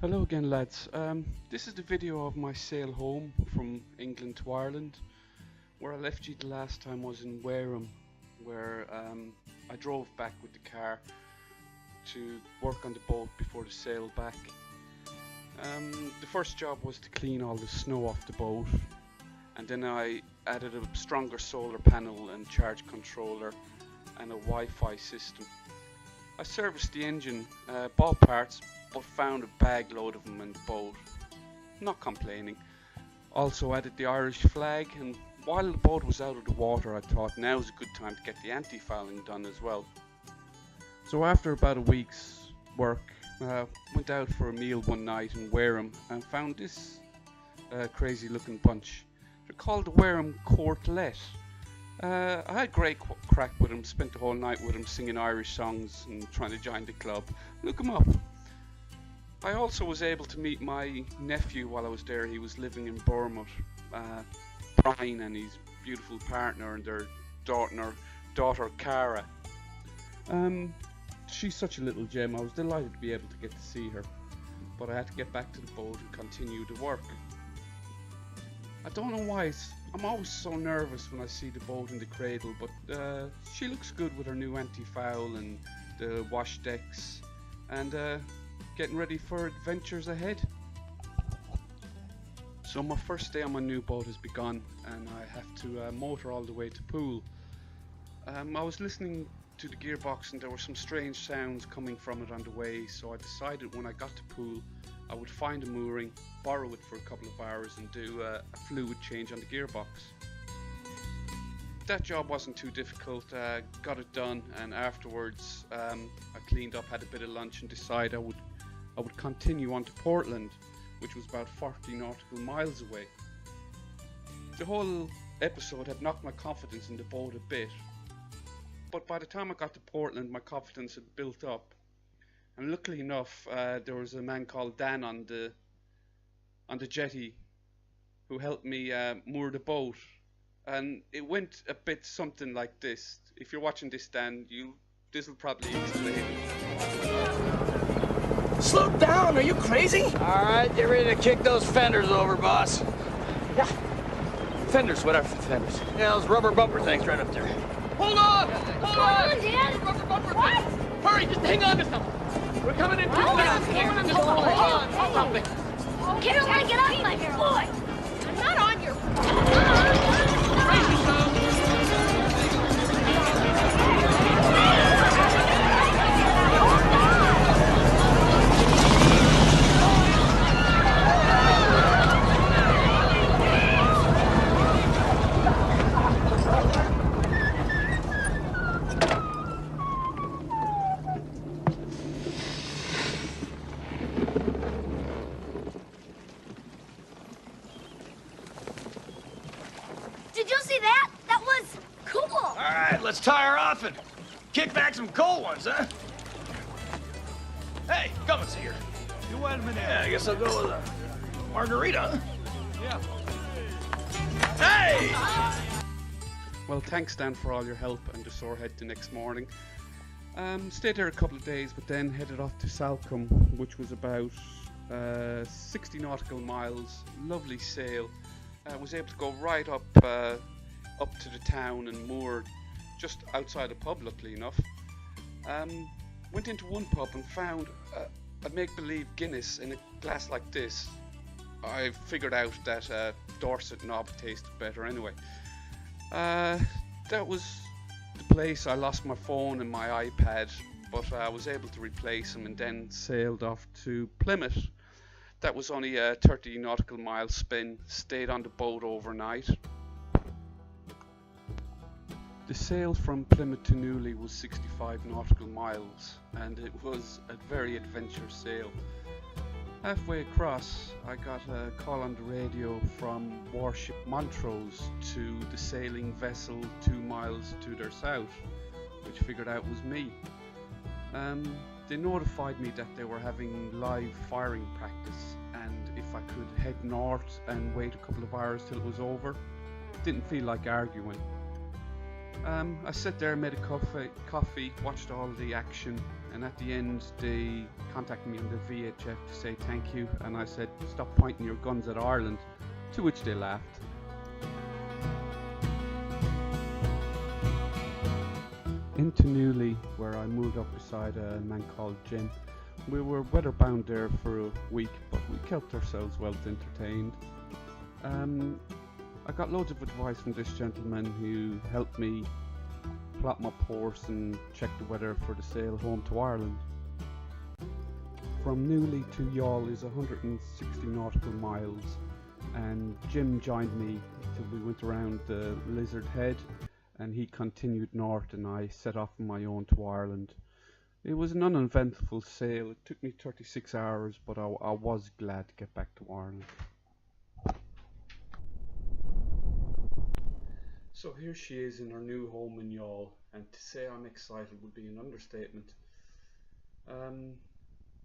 Hello again, lads. This is the video of my sail home from England to Ireland. Where I left you the last time was in Wareham, where I drove back with the car to work on the boat before the sail back. The first job was to clean all the snow off the boat, and then I added a stronger solar panel and charge controller and a Wi-Fi system. I serviced the engine, bought parts, but found a bag load of them in the boat. Not complaining. Also added the Irish flag, and while the boat was out of the water I thought now's a good time to get the anti-fouling done as well. So after about a week's work, went out for a meal one night in Wareham and found this crazy looking bunch. They're called the Wareham Quartet. I had great crack with them, spent the whole night with them singing Irish songs and trying to join the club. Look them up. I also was able to meet my nephew while I was there. He was living in Bournemouth, Brian and his beautiful partner and their daughter Cara. She's such a little gem. I was delighted to be able to get to see her, but I had to get back to the boat and continue the work. I don't know why, I'm always so nervous when I see the boat in the cradle, but she looks good with her new anti-foul and the wash decks, and getting ready for adventures ahead. So my first day on my new boat has begun, and I have to motor all the way to Poole. I was listening to the gearbox and there were some strange sounds coming from it on the way, so I decided when I got to Poole I would find a mooring, borrow it for a couple of hours and do a fluid change on the gearbox. That job wasn't too difficult, got it done, and afterwards I cleaned up, had a bit of lunch and decided I would continue on to Portland, which was about 40 nautical miles away. The whole episode had knocked my confidence in the boat a bit, but by the time I got to Portland my confidence had built up, and luckily enough there was a man called Dan on the jetty who helped me moor the boat, and it went a bit something like this. If you're watching this, Dan, this will probably explain. Slow down, are you crazy? Alright, get ready to kick those fenders over, boss. Yeah. Fenders, whatever fenders. Yeah, those rubber bumper things right up there. Hold on! What's going on, Dad? Rubber bumper What? things. Hurry, just hang on to something. We're coming in too What? fast. Coming in, just hold on to something. Get on, get off my boy! I'm not on your... Brace yourself. Did you see that? That was cool! Alright, let's tie her off and kick back some cold ones, huh? Hey, come and see her. You wait a minute. Yeah, I guess I'll go with a margarita, huh? Yeah. Hey! Well, thanks Dan for all your help and the sorehead the next morning. Stayed there a couple of days, but then headed off to Salcombe, which was about 60 nautical miles. Lovely sail. Was able to go right up to the town and moored just outside a pub, luckily enough. Went into one pub and found a make-believe Guinness in a glass like this. I figured out that Dorset knob tasted better anyway. That was the place. I lost my phone and my iPad, but I was able to replace them and then sailed off to Plymouth. That was only a 30 nautical mile spin. Stayed on the boat overnight. The sail from Plymouth to Newley was 65 nautical miles, and it was a very adventurous sail. Halfway across, I got a call on the radio from warship Montrose to the sailing vessel 2 miles to their south, which figured out was me. They notified me that they were having live firing practice, and if I could head north and wait a couple of hours till it was over. Didn't feel like arguing. I sat there, made a coffee, watched all the action, and at the end they contacted me on the VHF to say thank you, and I said stop pointing your guns at Ireland, to which they laughed. Into Newley, where I moved up beside a man called Jim. We were weather bound there for a week, but we kept ourselves well entertained. I got loads of advice from this gentleman who helped me plot my course and check the weather for the sail home to Ireland. From Newley to Youghal is 160 nautical miles, and Jim joined me till we went around the Lizard Head, and he continued north and I set off on my own to Ireland. It was an uneventful sail. It took me 36 hours, but I was glad to get back to Ireland. So here she is in her new home in Youghal, and to say I'm excited would be an understatement.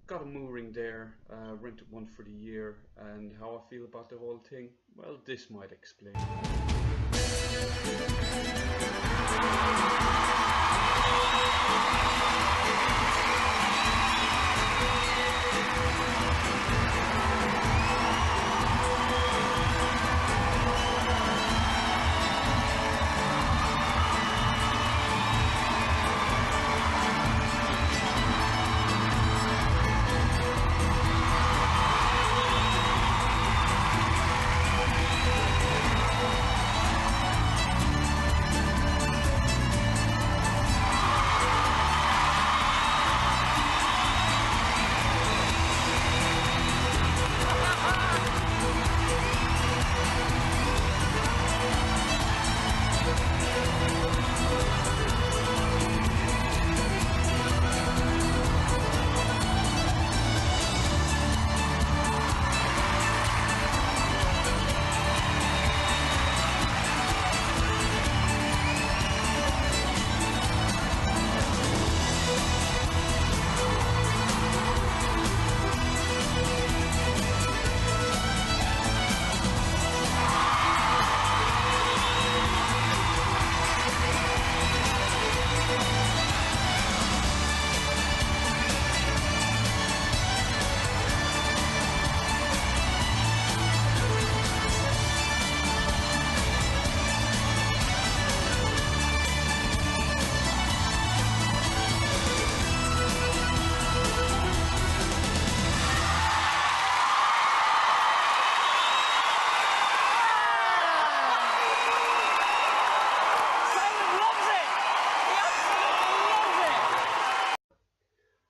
Got a mooring there, rented one for the year, and how I feel about the whole thing, well, this might explain.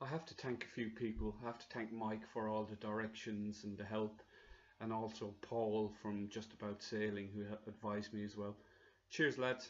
I have to thank a few people. I have to thank Mike for all the directions and the help, and also Paul from Just About Sailing, who advised me as well. Cheers, lads.